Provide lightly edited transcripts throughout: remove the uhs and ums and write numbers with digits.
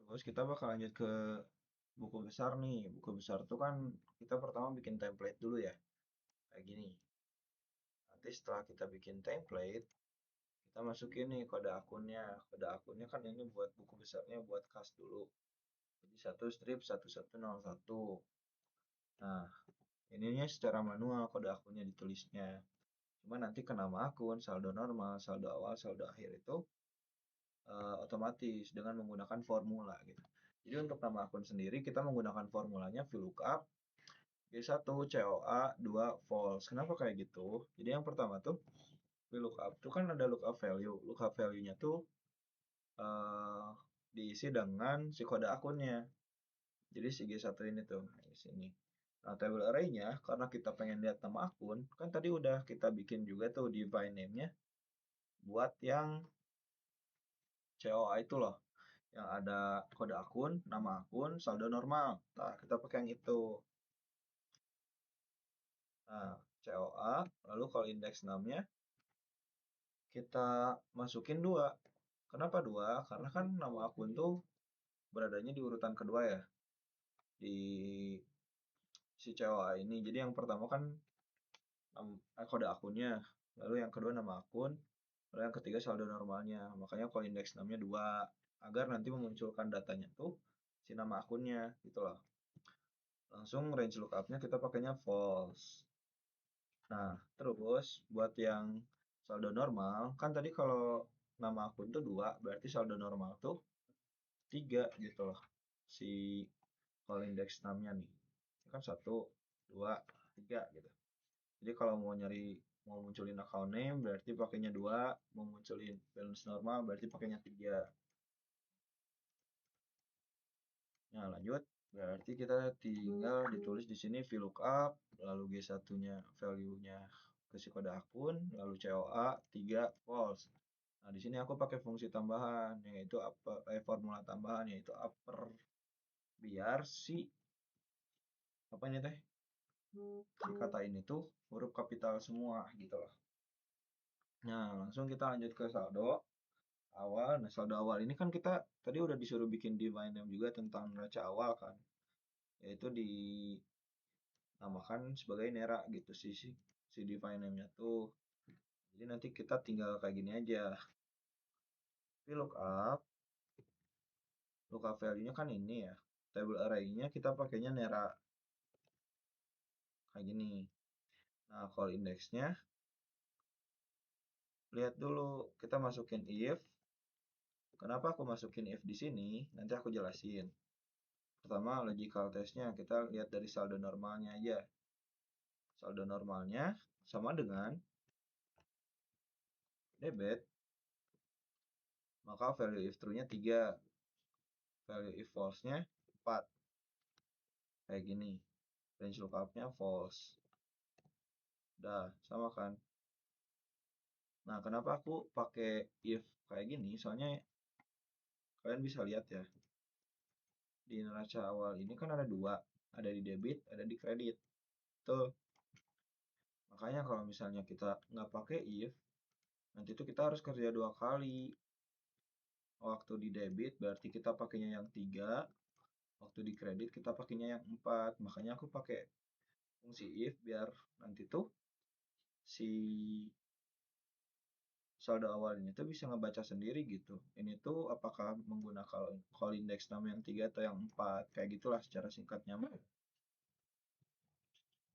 Terus kita bakal lanjut ke buku besar nih. Buku besar tuh kan kita pertama bikin template dulu ya. Kayak gini. Nanti setelah kita bikin template, kita masukin nih kode akunnya. Kode akunnya kan ini buat buku besarnya buat kas dulu. Jadi satu strip 1101. Nah, ininya secara manual kode akunnya ditulisnya. Cuma nanti ke nama akun, saldo normal, saldo awal, saldo akhir itu otomatis dengan menggunakan formula gitu. Jadi untuk nama akun sendiri kita menggunakan formulanya VLOOKUP G1 COA 2 false. Kenapa kayak gitu? Jadi yang pertama tuh VLOOKUP itu kan ada lookup value. Lookup value-nya tuh eh, diisi dengan si kode akunnya. Jadi si G1 ini tuh di sini. Nah, table array-nya karena kita pengen lihat nama akun, kan tadi udah kita bikin juga tuh divine name-nya buat yang COA itu loh. Yang ada kode akun, nama akun, saldo normal. Nah, kita pakai yang itu. Nah, COA, lalu kalau indeks 6-nya kita masukin 2. Kenapa 2? Karena kan nama akun tuh beradanya di urutan kedua ya, di si COA ini. Jadi yang pertama kan kode akunnya, lalu yang kedua nama akun, lalu yang ketiga saldo normalnya. Makanya kalau indeks 6-nya 2, agar nanti memunculkan datanya tuh si nama akunnya gitu loh. Langsung range lookup-nya kita pakainya false. Nah, terus buat yang saldo normal, kan tadi kalau nama akun tuh 2, berarti saldo normal tuh 3 gitu loh. Si call index 6-nya nih. Ini kan 1, 2, 3 gitu. Jadi kalau mau munculin account name berarti pakainya 2, mau munculin balance normal berarti pakainya 3. Nah, lanjut. Berarti kita tinggal ditulis di sini VLOOKUP, lalu G1-nya value-nya ke si kode akun, lalu COA 3 false. Nah, di sini aku pakai fungsi tambahan yaitu formula tambahan yaitu upper biar si apa ini teh? Si kata ini tuh huruf kapital semua gitu loh. Nah, langsung kita lanjut ke saldo awal. Nah, saldo awal ini kan kita tadi udah disuruh bikin divine name juga tentang neraca awal kan, yaitu dinamakan sebagai nera gitu si divine name-nya tuh. Jadi nanti kita tinggal kayak gini aja. VLOOKUP, lookup value-nya kan ini ya. Table array-nya kita pakainya nera kayak gini. Nah, call index-nya lihat dulu kita masukin if. Kenapa aku masukin if di sini? Nanti aku jelasin. Pertama, logical test-nya kita lihat dari saldo normalnya aja. Saldo normalnya sama dengan debit, maka value if true-nya 3, value if false-nya 4. Kayak gini. Range lookup-nya false. Udah, sama kan? Nah, kenapa aku pakai if kayak gini? Soalnya kalian bisa lihat ya, di neraca awal ini kan ada 2, ada di debit, ada di kredit. Tuh, makanya kalau misalnya kita nggak pakai if, nanti itu kita harus kerja 2 kali. Waktu di debit berarti kita pakainya yang 3, waktu di kredit kita pakainya yang 4. Makanya aku pakai fungsi if biar nanti tuh si saldo awalnya tuh bisa ngebaca sendiri gitu. Ini tuh apakah menggunakan call index nama yang 3 atau yang 4. Kayak gitulah secara singkatnya.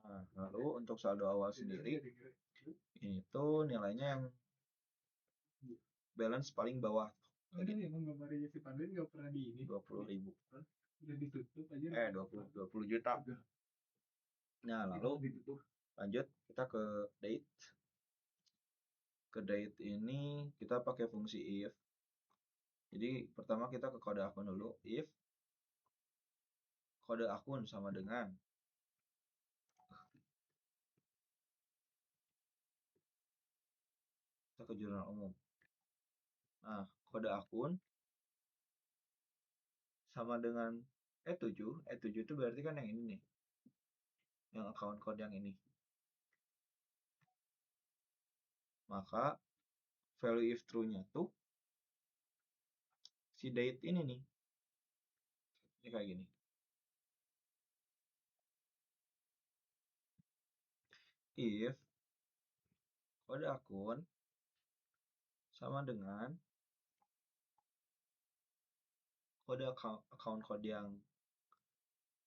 Nah, lalu untuk saldo awal sendiri, ini tuh nilainya yang balance paling bawah. Ada yang gambarnya si Pandai nggak pernah di ini. 20.000. Udah ditutup aja. 20 juta. Nah, lalu lanjut kita ke date. Ke date ini kita pakai fungsi if. Jadi pertama kita ke kode akun dulu. If kode akun sama dengan kita ke jurnal umum. Nah, kode akun sama dengan E7. E7 itu berarti kan yang ini nih. Yang account code yang ini. Maka value if true-nya tuh si date ini nih. Ini kayak gini. If kode akun sama dengan kode account kode yang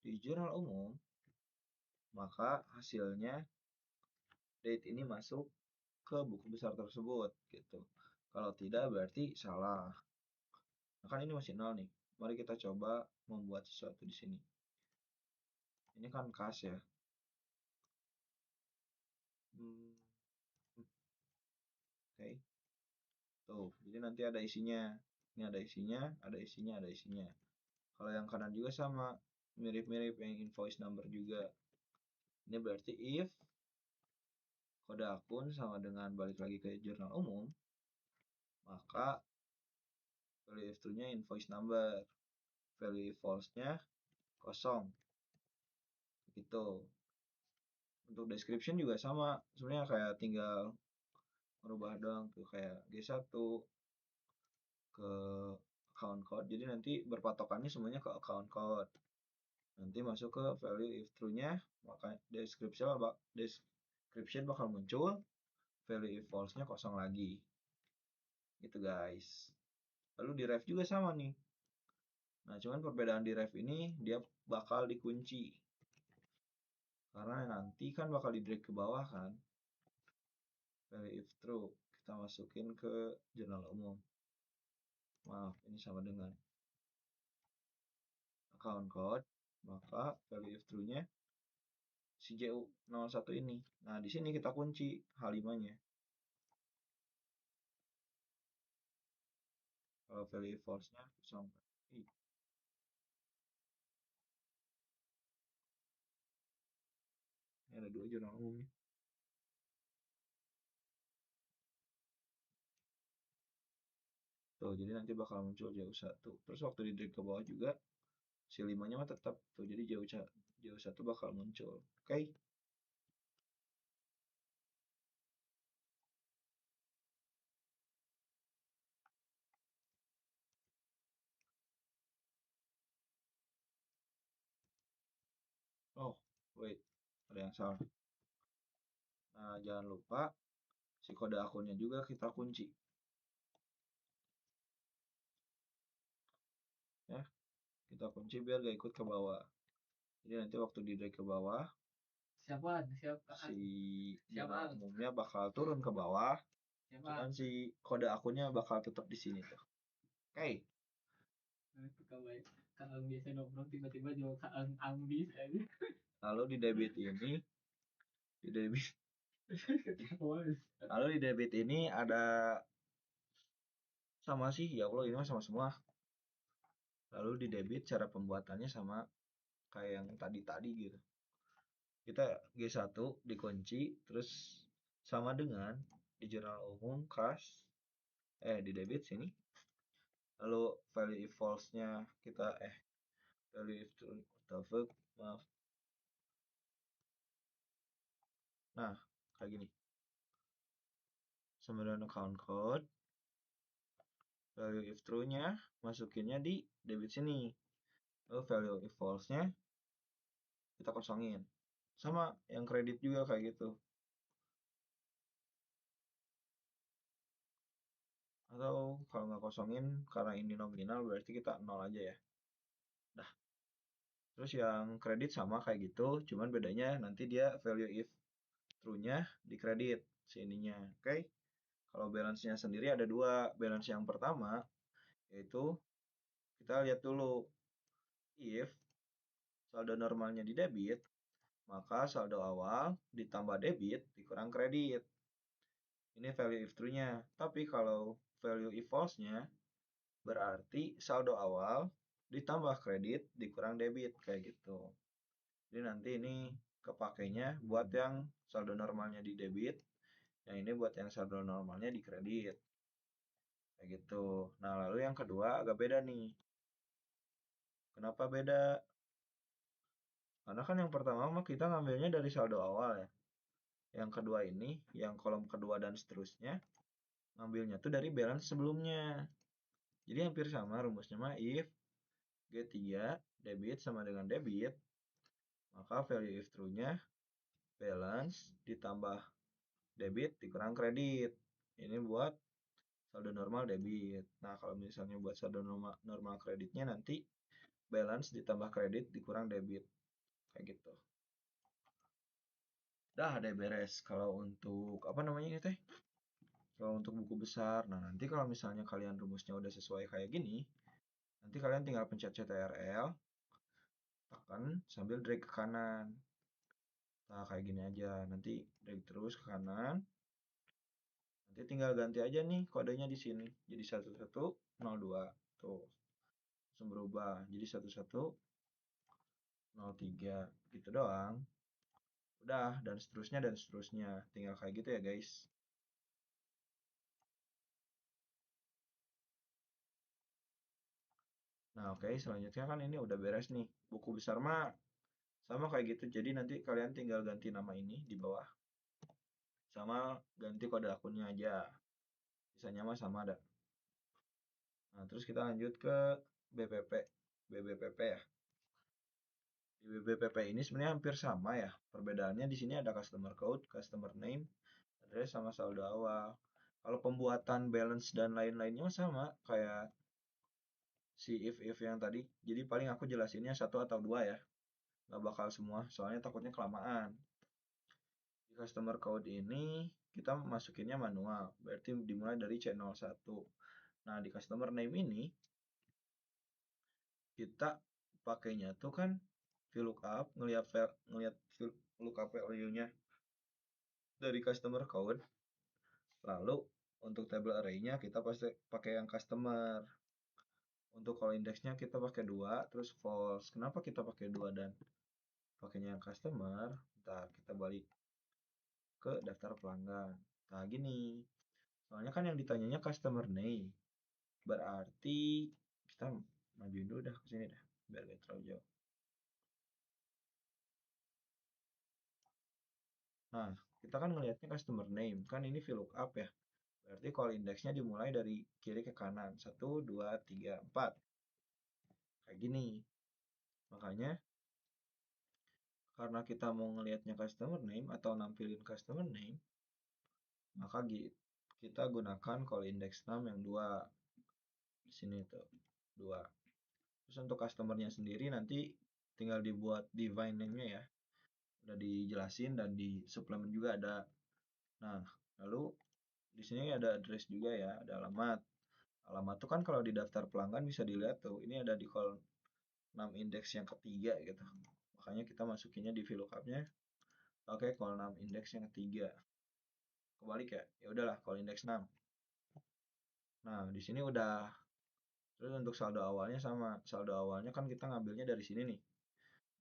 di jurnal umum, maka hasilnya date ini masuk ke buku besar tersebut gitu. Kalau tidak berarti salah. Nah, kan ini masih nol nih. Mari kita coba membuat sesuatu di sini. Ini kan kas ya. Oke. Tuh, jadi nanti ada isinya. Ini ada isinya, ada isinya, ada isinya. Kalau yang kanan juga sama, mirip-mirip yang invoice number juga. Ini berarti if kode akun sama dengan balik lagi ke jurnal umum, maka value if true-nya invoice number, value if false-nya kosong. Gitu. Untuk description juga sama, sebenarnya kayak tinggal merubah doang tuh kayak G1 ke account code. Jadi nanti berpatokannya semuanya ke account code. Nanti masuk ke value if true-nya, maka description bakal muncul, value if false-nya kosong lagi. Gitu guys. Lalu di ref juga sama nih. Nah, cuman perbedaan di ref ini dia bakal dikunci. Karena nanti kan bakal di drag ke bawah kan. Value if true kita masukin ke jurnal umum. Maaf, ini sama dengan account code, maka value if true-nya si JU01 ini. Nah, di sini kita kunci H5-nya. Kalau value false-nya kosong. Ini ada dua jurnal umum nih. Tuh, jadi nanti bakal muncul JU1. Terus waktu di drag ke bawah juga, si 5-nya mah tetap. Tuh, jadi JU1 bakal muncul. Oke? Oh, wait. Ada yang salah. Nah, jangan lupa si kode akunnya juga kita kunci. Ya, kita kunci biar gak ikut ke bawah. Jadi nanti waktu di drag ke bawah, si jurnal umumnya bakal turun ke bawah. Cuman si kode akunnya bakal tetap di sini tuh. Oke. Kalau biasa nongkrong tiba-tiba juga ambis aja. Lalu di debit ini, di debit lalu di debit ini ada sama sih, ya Allah ini mah sama semua. Lalu di debit cara pembuatannya sama kayak yang tadi-tadi gitu. Kita G1 dikunci, terus sama dengan di jurnal umum kas, di debit sini. Lalu value if false-nya kita, value if true, maaf. Nah, kayak gini. Sama dengan account code, value if true-nya masukinnya di debit sini. Lalu value if false-nya kita kosongin. Sama yang kredit juga kayak gitu. Atau kalau nggak kosongin karena ini nominal berarti kita nol aja ya. Nah, terus yang kredit sama kayak gitu, cuman bedanya nanti dia value if true-nya di kredit sininya. Oke. Kalau balance-nya sendiri ada dua. Balance yang pertama yaitu kita lihat dulu if saldo normalnya di debit, maka saldo awal ditambah debit dikurang kredit. Ini value if true-nya. Tapi kalau value if false-nya berarti saldo awal ditambah kredit dikurang debit kayak gitu. Jadi nanti ini kepakainya buat yang saldo normalnya di debit, yang ini buat yang saldo normalnya di kredit. Kayak gitu. Nah, lalu yang kedua agak beda nih. Kenapa beda? Karena kan yang pertama mah kita ngambilnya dari saldo awal ya. Yang kedua ini, yang kolom kedua dan seterusnya, ngambilnya tuh dari balance sebelumnya. Jadi hampir sama rumusnya mah if G3 debit sama dengan debit, maka value if true-nya balance ditambah debit dikurang kredit. Ini buat saldo normal debit. Nah, kalau misalnya buat saldo normal kreditnya nanti balance ditambah kredit dikurang debit. Kayak gitu. Dah ada beres. Kalau untuk apa namanya ini teh? Kalau untuk buku besar. Nah, nanti kalau misalnya kalian rumusnya udah sesuai kayak gini, nanti kalian tinggal pencet CTRL, tekan sambil drag ke kanan. Nah, kayak gini aja. Nanti drag terus ke kanan. Nanti tinggal ganti aja nih kodenya di sini. Jadi 1102. Tuh, langsung berubah. Jadi 1103. Gitu doang. Udah, dan seterusnya dan seterusnya. Tinggal kayak gitu ya, guys. Nah, oke, selanjutnya kan ini udah beres nih. Buku besar mah sama kayak gitu. Jadi nanti kalian tinggal ganti nama ini di bawah. Sama ganti kode akunnya aja. Sisanya mah sama ada. Nah, terus kita lanjut ke BPP. BBPP ya. Di BBPP ini sebenarnya hampir sama ya. Perbedaannya di sini ada customer code, customer name, address sama saldo awal. Kalau pembuatan balance dan lain-lainnya sama kayak si if yang tadi. Jadi paling aku jelasinnya satu atau dua ya. Nggak bakal semua, soalnya takutnya kelamaan. Di customer code ini kita masukinnya manual, berarti dimulai dari C01. Nah, di customer name ini kita pakainya tuh kan VLOOKUP, ngelihat VLOOKUP value-nya dari customer code. Lalu untuk table array-nya kita pasti pakai yang customer. Untuk kalau indeksnya kita pakai dua, terus false. Kenapa kita pakai dua dan pakainya yang customer? Ntar kita balik ke daftar pelanggan. Nah, gini. Soalnya kan yang ditanyanya customer name. Berarti kita majuin dulu dah ke sini dah, biar gak terlalu jauh. Nah, kita kan ngelihatnya customer name. Kan ini VLOOKUP ya. Berarti kalau indeksnya dimulai dari kiri ke kanan. Satu, 2, 3, 4. Kayak gini. Makanya karena kita mau ngelihatnya customer name atau nampilin customer name, maka kita gunakan call index name yang dua. Di sini tuh, dua. Terus untuk customernya sendiri nanti tinggal dibuat divine name-nya ya. Udah dijelasin dan di suplemen juga ada. Nah, lalu di sini ada address juga ya, ada alamat. Alamat tuh kan kalau di daftar pelanggan bisa dilihat tuh, ini ada di call name index yang ketiga gitu. Makanya kita masukinnya di VLOOKUP-nya pakai call name index yang ketiga. Kebalik ya? Ya udahlah, call index 6. Nah, di sini udah. Terus untuk saldo awalnya sama. Saldo awalnya kan kita ngambilnya dari sini nih,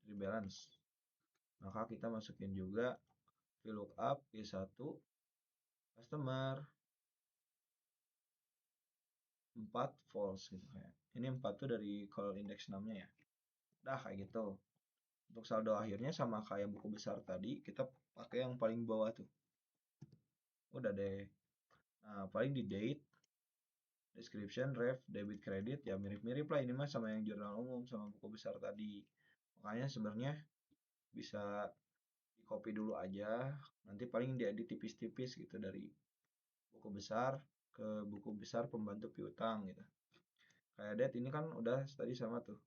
dari balance. Maka kita masukin juga VLOOKUP G1 customer 4 false gitu kayak. Ini 4 tuh dari call index 6-nya ya. Dah kayak gitu. Untuk saldo akhirnya sama kayak buku besar tadi, kita pakai yang paling bawah tuh. Udah deh. Nah, paling di date, description, ref, debit, credit, ya mirip-mirip lah ini mah sama yang jurnal umum sama buku besar tadi. Makanya sebenarnya bisa di copy dulu aja, nanti paling diedit tipis-tipis gitu dari buku besar ke buku besar pembantu piutang gitu. Kayak det ini kan udah tadi sama tuh.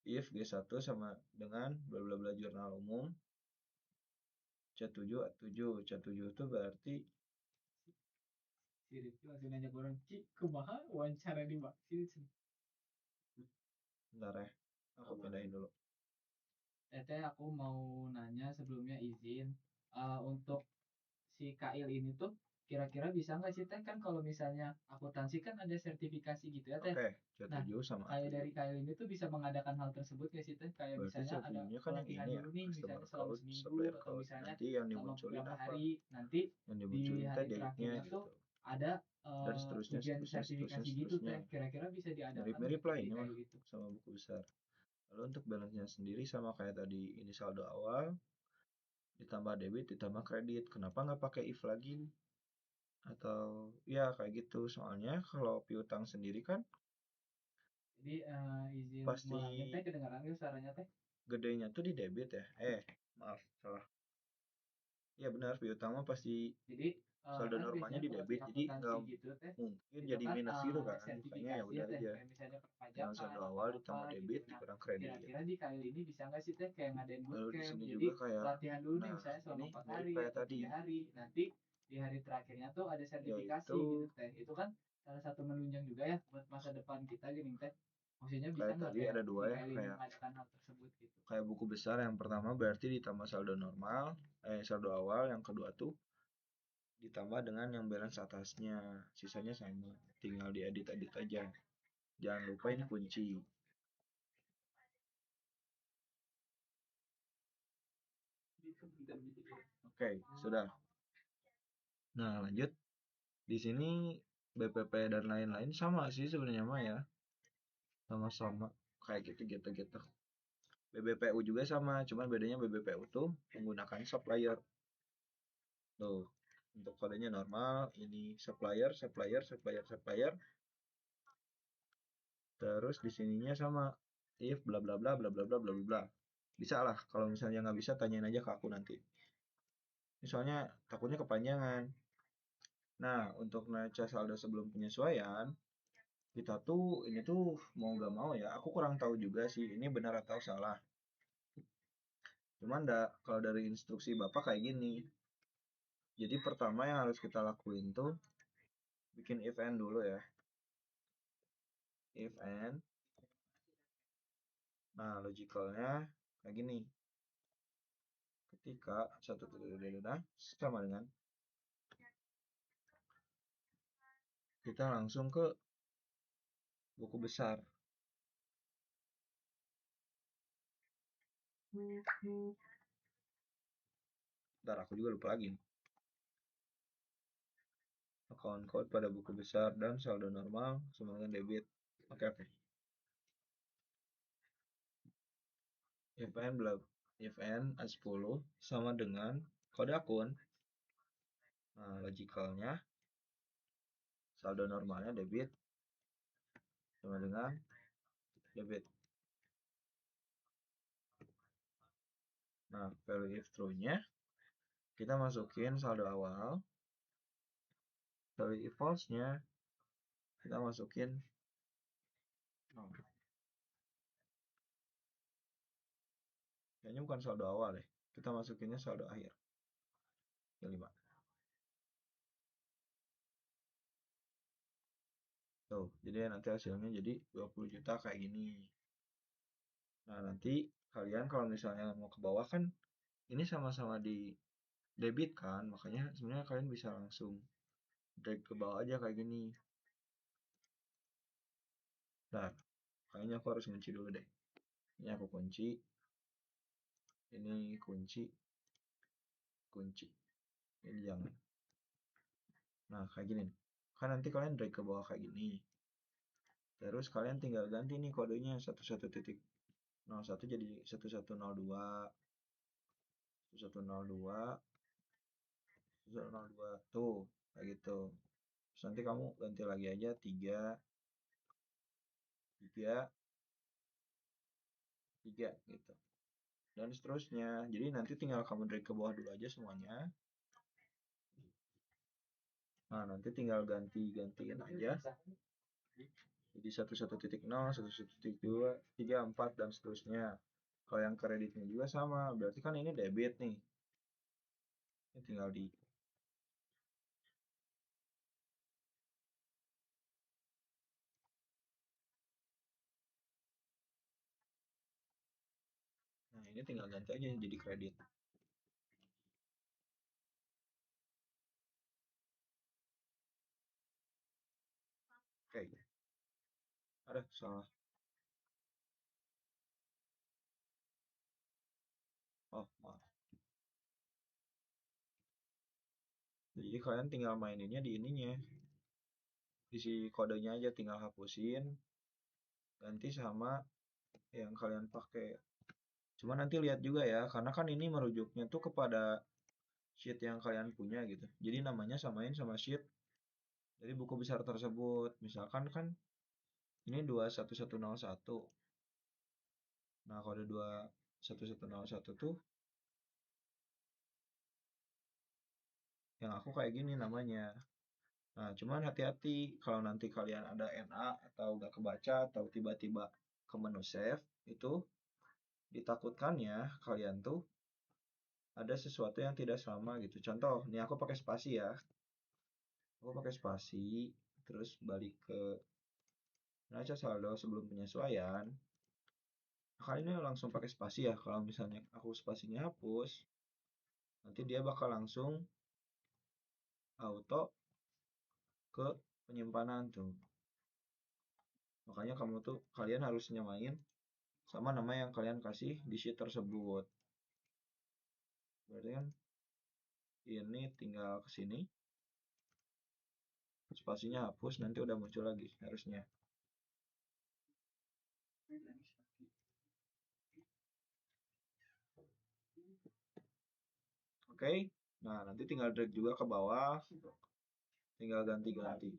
If G1 sama dengan bla bla bla jurnal umum C7 A7. C7 itu berarti Si Rifki langsung nanya ke orang, Ci, kumaha wawancara di vaksin? bentar ya. Aku pindahin dulu. Teteh aku mau nanya sebelumnya izin untuk si Kail ini tuh kira-kira bisa nggak sih teh kan kalau misalnya akuntansi kan ada sertifikasi gitu ya teh. Oke, Nah, C7 sama kayak A7. dari Kail ini tuh bisa mengadakan hal tersebut nggak sih teh? Kayak Berarti misalnya ada C7-nya kan yang pelatihan ini ya, dulu nih, customer misalnya selama code, seminggu supplier atau code. misalnya Nanti yang selama dimunculin beberapa apa? hari. Nanti Yang di dimunculin teh hari date-nya terakhirnya tuh gitu. ada Dan seterusnya, ujian seterusnya, seterusnya, sertifikasi gitu seterusnya. teh. Kira-kira bisa diadakan nggak Mirip-mirip teh lah di ini mah Kail itu? sama buku besar. Lalu untuk balance-nya sendiri sama kayak tadi, ini saldo awal, ditambah debit, ditambah kredit. Kenapa nggak pakai if lagi? Atau ya kayak gitu. Soalnya kalau piutang sendiri kan Jadi izin Pasti ngulangin teh kedengaran nggak suaranya teh? gedenya tuh di debit ya. Maaf, salah. Iya benar, view utama pasti Jadi saldo kan normalnya biasanya di kalau di debit, jadi akuntansi nggak gitu teh mungkin itu jadi kan minus gitu ada kan. Makanya ya sertifikasi ya udah teh aja. kayak misalnya Tinggal perpajakan saldo atau awal apa ditambah gitu. debit Nah, dikurang kredit. kira-kira di KAIL ini bisa nggak sih teh kayak ngadain Lalu di bootcamp? sini Jadi juga kayak, pelatihan dulu nih nah misalnya selama ini 4 mirip hari kayak atau tadi, 3 hari. Nanti di hari terakhirnya tuh ada sertifikasi yaitu gitu teh. Itu kan salah satu menunjang juga ya buat masa depan kita gini teh. Maksudnya bisa kayak nggak tadi kayak ada dua di ya, KAIL ini kayak mengadakan hal tersebut gitu? kayak buku besar yang pertama berarti ditambah saldo normal, saldo awal, yang kedua tuh ditambah dengan yang balance atasnya, sisanya sama, tinggal diedit-edit aja. Jangan lupa ini kunci. Oke, sudah. Nah, lanjut. Di sini BPP dan lain-lain sama sih sebenarnya mah ya. Sama-sama kayak gitu-gitu gitu. BBPU juga sama, cuman bedanya BBPU tuh menggunakan supplier. Tuh, untuk kodenya normal, ini supplier, supplier, supplier, supplier. Terus di sininya sama if bla bla bla bla bla bla bla bla. Bisa lah, kalau misalnya nggak bisa tanyain aja ke aku nanti. Misalnya takutnya kepanjangan. Nah, untuk neraca saldo sebelum penyesuaian, kita tuh ini tuh mau nggak mau ya, aku kurang tahu juga sih ini benar atau salah. Cuman kalau dari instruksi Bapak kayak gini. Jadi pertama yang harus kita lakuin tuh bikin event dulu ya. Event. Nah, logicalnya kayak gini. Ketika satu sama dengan kita langsung ke buku besar. Ntar aku juga lupa lagi. Account code pada buku besar dan saldo normal sama dengan debit. Oke, oke. If n if n 10 sama dengan kode akun. Nah, logicalnya saldo normalnya debit sama dengan debit. Nah, value if true-nya kita masukin saldo awal. Value if false-nya kita masukin 0. Kayaknya bukan saldo awal deh. Kita masukinnya saldo akhir. Yang 5. Tuh, jadi nanti hasilnya jadi 20 juta kayak gini. Nah, nanti kalian kalau misalnya mau ke bawah kan ini sama-sama di debit kan, makanya sebenarnya kalian bisa langsung drag ke bawah aja kayak gini. Nah, kayaknya aku harus kunci dulu deh. Ini aku kunci. Ini kunci. Kunci. Ini jangan. Nah, kayak gini nih. Kan nanti kalian drag ke bawah kayak gini. Terus kalian tinggal ganti nih kodenya 11.01 jadi 1102, 1102, 1102. Tuh, kayak gitu. Terus nanti kamu ganti lagi aja 3, 3, 3 gitu. Dan seterusnya. Jadi nanti tinggal kamu drag ke bawah dulu aja semuanya. Nah, nanti tinggal ganti-gantiin aja. Jadi 11.0, 11.2, 3, 4, dan seterusnya. Kalau yang kreditnya juga sama, berarti kan ini debit nih. Ini tinggal di. Nah, ini tinggal ganti aja jadi kredit. Oke. Ada salah. Oh, maaf. Jadi kalian tinggal maininnya di ininya. Isi kodenya aja tinggal hapusin. Ganti sama yang kalian pakai. Cuma nanti lihat juga ya, karena kan ini merujuknya tuh kepada sheet yang kalian punya gitu. Jadi namanya samain sama sheet dari buku besar tersebut. Misalkan kan Ini 21101. Nah, kode 21101 tuh yang aku kayak gini namanya. Nah, cuman hati-hati kalau nanti kalian ada NA atau gak kebaca atau tiba-tiba ke menu save, itu ditakutkannya kalian tuh ada sesuatu yang tidak sama gitu. Contoh, nih aku pakai spasi ya. Aku pakai spasi, terus balik ke neraca saldo sebelum penyesuaian. Nah, kali ini langsung pakai spasi ya. Kalau misalnya aku spasinya hapus, nanti dia bakal langsung auto ke penyimpanan tuh. Makanya kalian harus nyamain sama nama yang kalian kasih di sheet tersebut. Berarti kan ini tinggal ke sini, spasinya hapus, nanti udah muncul lagi harusnya. Oke, nah nanti tinggal drag juga ke bawah, tinggal ganti-ganti.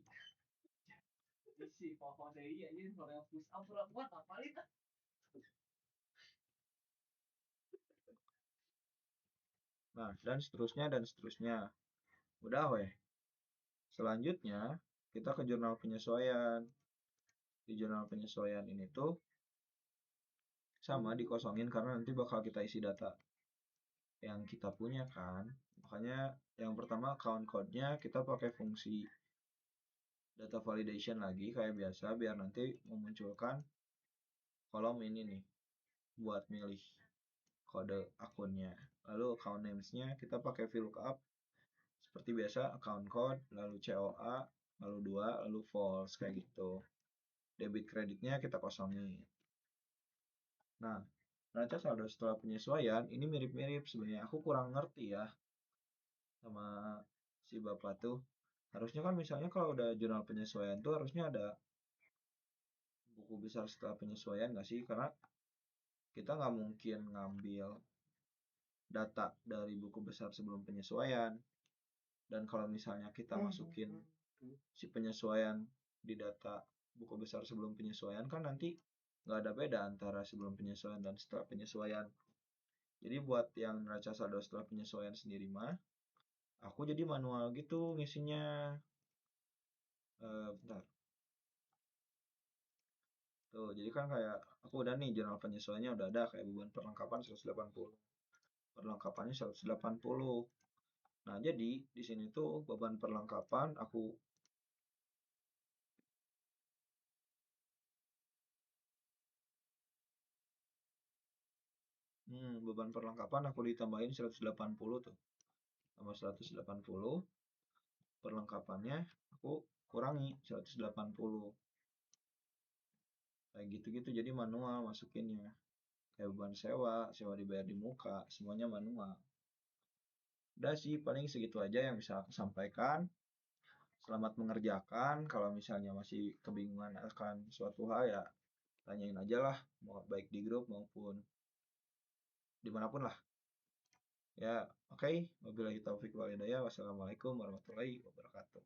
Nah, dan seterusnya dan seterusnya. Udah weh. Selanjutnya, kita ke jurnal penyesuaian. Di jurnal penyesuaian ini tuh sama dikosongin karena nanti bakal kita isi data yang kita punya kan. Makanya yang pertama account code-nya kita pakai fungsi data validation lagi kayak biasa biar nanti memunculkan kolom ini nih buat milih kode akunnya. Lalu account names-nya kita pakai VLOOKUP seperti biasa account code, lalu COA, lalu 2, lalu false kayak gitu. Debit kreditnya kita kosongin. Nah, neraca saldo setelah penyesuaian ini mirip-mirip sebenarnya. Aku kurang ngerti ya sama si bapak tuh. Harusnya kan misalnya kalau udah jurnal penyesuaian tuh harusnya ada buku besar setelah penyesuaian nggak sih? Karena kita nggak mungkin ngambil data dari buku besar sebelum penyesuaian. Dan kalau misalnya kita masukin si penyesuaian di data buku besar sebelum penyesuaian kan nanti nggak ada beda antara sebelum penyesuaian dan setelah penyesuaian. Jadi buat yang neraca saldo setelah penyesuaian sendiri mah, aku jadi manual gitu ngisinya. Bentar. Tuh, jadi kan kayak aku udah nih jurnal penyesuaiannya udah ada kayak beban perlengkapan 180. Perlengkapannya 180. Nah, jadi di sini tuh beban perlengkapan beban perlengkapan aku ditambahin 180 tuh. Tambah 180, perlengkapannya aku kurangi 180. Kayak gitu-gitu jadi manual masukinnya. Kayak beban sewa, sewa dibayar di muka, semuanya manual. Udah sih, paling segitu aja yang bisa aku sampaikan. Selamat mengerjakan. Kalau misalnya masih kebingungan akan suatu hal ya tanyain aja lah, mau baik di grup maupun dimanapun lah. Ya, oke. Wabillahi taufiq wal hidayah. Wassalamualaikum warahmatullahi wabarakatuh.